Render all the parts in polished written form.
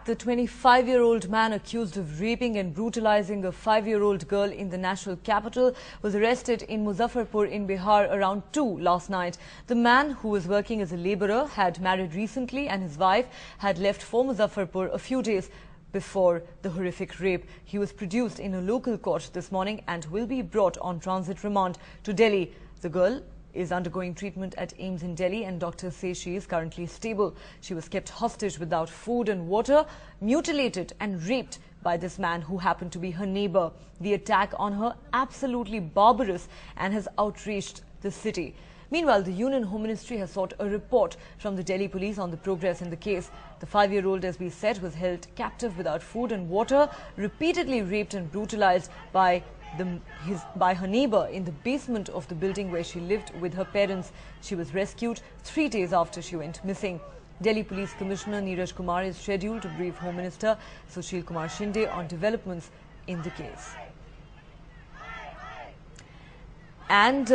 The 25-year-old man accused of raping and brutalizing a 5-year-old girl in the national capital was arrested in Muzaffarpur in Bihar around 2 last night. The man, who was working as a labourer, had married recently and his wife had left for Muzaffarpur a few days before the horrific rape. He was produced in a local court this morning and will be brought on transit remand to Delhi. The girl is undergoing treatment at AIIMS in Delhi and doctors say she is currently stable. She was kept hostage without food and water, mutilated and raped by this man who happened to be her neighbour. The attack on her absolutely barbarous and has outraged the city. Meanwhile, the Union Home Ministry has sought a report from the Delhi police on the progress in the case. The 5-year-old, as we said, was held captive without food and water, repeatedly raped and brutalized by her neighbour in the basement of the building where she lived with her parents. She was rescued 3 days after she went missing. Delhi Police Commissioner Neeraj Kumar is scheduled to brief Home Minister Sushil Kumar Shinde on developments in the case. And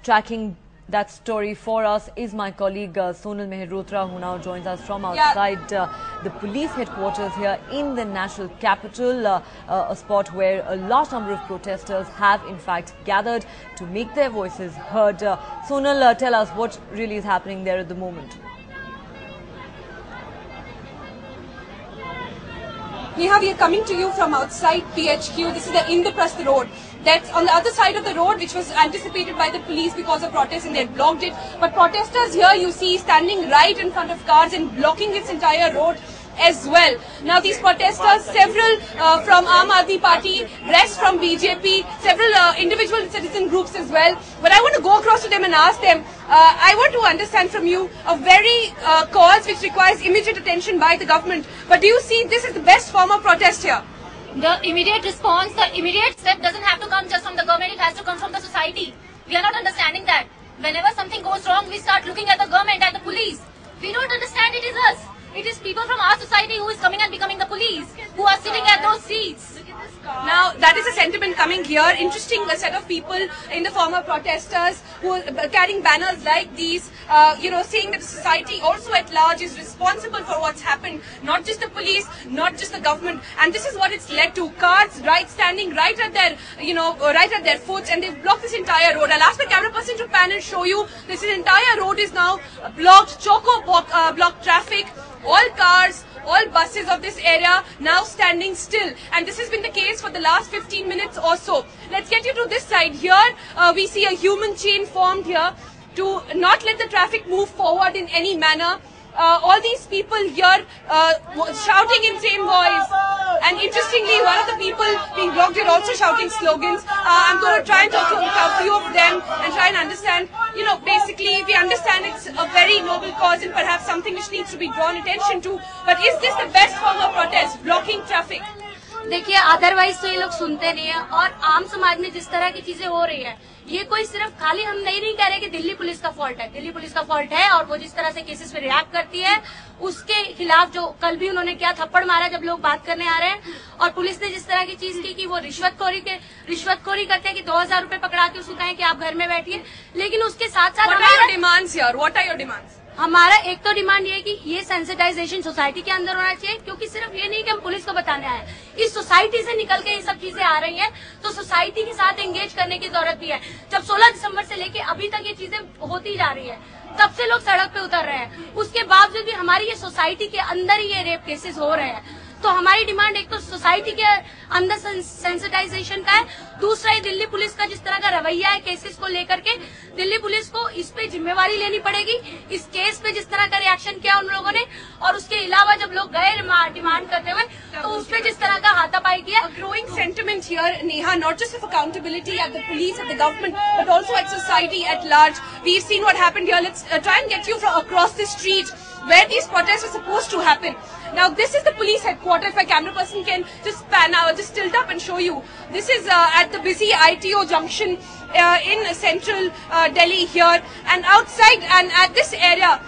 tracking that story for us is my colleague Sonal Mehrotra, who now joins us from outside the police headquarters here in the national capital, a spot where a large number of protesters have in fact gathered to make their voices heard. Sonal, tell us what really is happening there at the moment. Neha, we are coming to you from outside PHQ. This is the Indraprastha Road. That's on the other side of the road, which was anticipated by the police because of protests, and they had blocked it. But protesters here, you see, standing right in front of cars and blocking this entire road as well. Now these protesters, several from Aam Aadmi Party, rest from BJP, several individual citizen groups as well. But I want to go across to them and ask them, I want to understand from you a very cause which requires immediate attention by the government. But do you see this as the best form of protest here? The immediate response, the immediate step doesn't have to come just from the government, it has to come from the society. We are not understanding that. Whenever something goes wrong, we start looking at the government and the police. We don't understand it is us. It is people from our society who is coming and becoming the police, who are sitting at those seats. Now, that is a sentiment coming here. Interesting, a set of people in the form of protesters who are carrying banners like these, saying that the society also at large is responsible for what's happened. Not just the police, not just the government. And this is what it's led to. Cars standing right at their foot, and they've blocked this entire road. I'll ask the camera person to pan and show you. This entire road is now blocked, blocked traffic. All cars, all buses of this area now standing still, and this has been the case for the last 15 minutes or so. Let's get you to this side. Here we see a human chain formed here to not let the traffic move forward in any manner. All these people here shouting in same voice, and interestingly, one of the people being blocked here also shouting slogans. I'm going to try and talk to a few of them and try and understand. Basically, we understand it's a very noble cause and perhaps something which needs to be drawn attention to. But is this the best form of protest, blocking traffic? देखिए, otherwise तो ये लोग सुनते नहीं है, और आम समाज में जिस तरह की चीजें हो रही है, ये कोई सिर्फ खाली हम नहीं कह रहे कि दिल्ली पुलिस का फॉल्ट है. दिल्ली पुलिस का फॉल्ट है, और वो जिस तरह से केसेस पे रिएक्ट करती है, उसके खिलाफ जो कल भी उन्होंने क्या थप्पड़ मारा जब लोग बात करने आ रहे हैं, और पुलिस ने जिस तरह की चीज की कि वो रिश्वतखोरी करते हैं कि 2000 रुपए पकड़ा के उसको कहें कि आप घर में बैठिए. लेकिन उसके साथ साथ What are your demands? हमारा एक तो डिमांड ये है कि ये सेंसिटाइजेशन सोसाइटी के अंदर होना चाहिए, क्योंकि सिर्फ ये नहीं कि हम पुलिस को बताने आए, इस सोसाइटी से निकल के ये सब चीजें आ रही हैं, तो सोसाइटी के साथ एंगेज करने की जरूरत भी है. जब 16 दिसंबर से लेके अभी तक ये चीजें होती जा रही है, तब से लोग सड़क पे उतर रहे हैं. उसके बावजूद भी हमारी ये सोसाइटी के अंदर ही ये रेप केसेस हो रहे हैं. तो हमारी डिमांड एक तो सोसाइटी के अंदर सेंसिटाइजेशन का है, दूसरा ही दिल्ली पुलिस का जिस तरह का रवैया है केसेस को लेकर के, दिल्ली पुलिस को इस पे जिम्मेवारी लेनी पड़ेगी. इस केस पे जिस तरह का रिएक्शन किया उन लोगों ने, और उसके अलावा जब लोग गए डिमांड करते हुए, तो उस पे जिस तरह का हाथापाई किया. A growing sentiment here, Neha, not just of accountability at the police, at the government, but also at society at large. We've seen what happened here. Let's try and get you from across the street where these protests are supposed to happen. Now, this is the police headquarters. If my camera person can just pan out, just tilt up and show you. This is at the busy ITO junction in central Delhi here. And outside and at this area,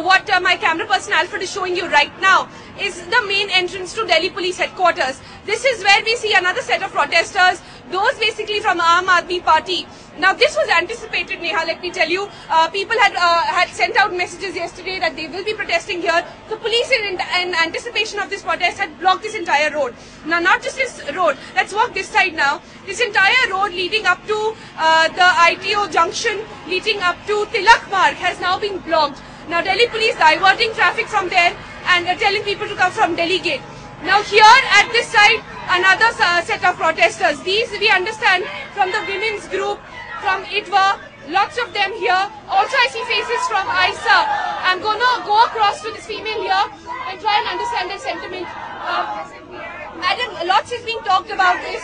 what my camera person Alfred is showing you right now is the main entrance to Delhi police headquarters. This is where we see another set of protesters, those basically from Aam Aadmi Party. Now this was anticipated, Neha, let me tell you. People had sent out messages yesterday that they will be protesting here. The police in anticipation of this protest, had blocked this entire road. Now, not just this road, let's walk this side now. This entire road leading up to the ITO junction, leading up to Tilak Marg has now been blocked. Now, Delhi police diverting traffic from there and telling people to come from Delhi Gate. Now, here at this side, another set of protesters. These we understand from the women's group, from ITWA, lots of them here. Also, I see faces from ISA. I'm going to go across to this female here and try and understand their sentiment. Madam, lots is being talked about this.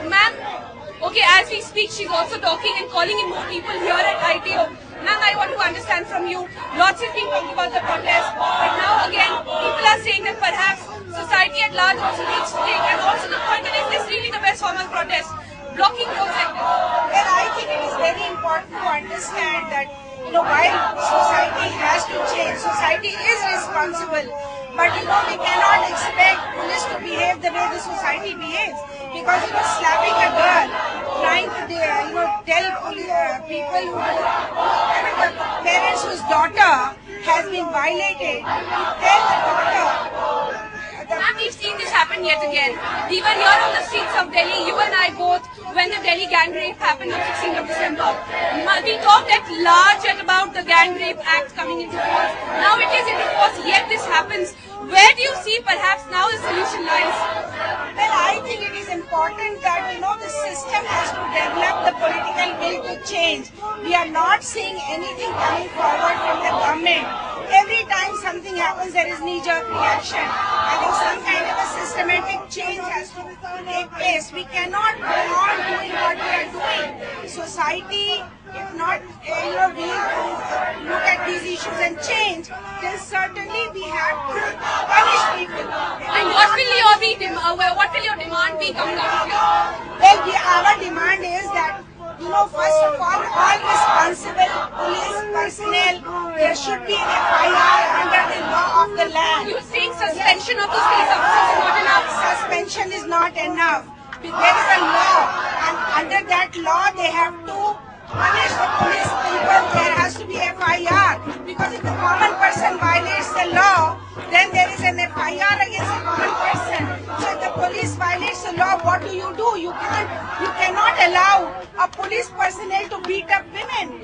Ma'am, okay, as we speak, she's also talking and calling in more people here at ITO. Ma'am, I want to understand from you, lots is being talked about the protest, but now again, people are saying that perhaps society at large also needs to take, and also the point is this really the best form of protest, blocking roads like this? Well, I think it is very important to understand that, while society has to change, society is responsible, but we cannot expect police to behave the way the society behaves, because slapping a girl, trying to tell people the parents whose daughter has been violated, to tell the daughter. Ma'am, we've seen this happen yet again. We were here on the streets of Delhi, you and I both, when the Delhi gang rape happened on 16th of December. We talked at large about the Gang Rape Act coming into force. Now it is into force, yet this happens. Where do you see perhaps now the solution lies? Well, I think it is important that, the system has to develop the political will to change. We are not seeing anything coming forward from the government. Every time something happens, there is knee-jerk reaction. I think some kind of a systematic change has to take place. We cannot go on doing what we are doing. Society, if not willing to look at these issues and change, then certainly we have to punish people. And what will your demand be coming out of here? Well, our demand is that, first of all responsible police personnel, there should be an FIR under the law of the land. You think suspension of those police officers is not enough? Suspension is not enough. There is a law, and under that law they have to punish the police people. There has to be FIR, because if the common person violates the law, then there is an FIR against the common person. So if the police violates the law, what do? You cannot allow a police personnel to beat up women.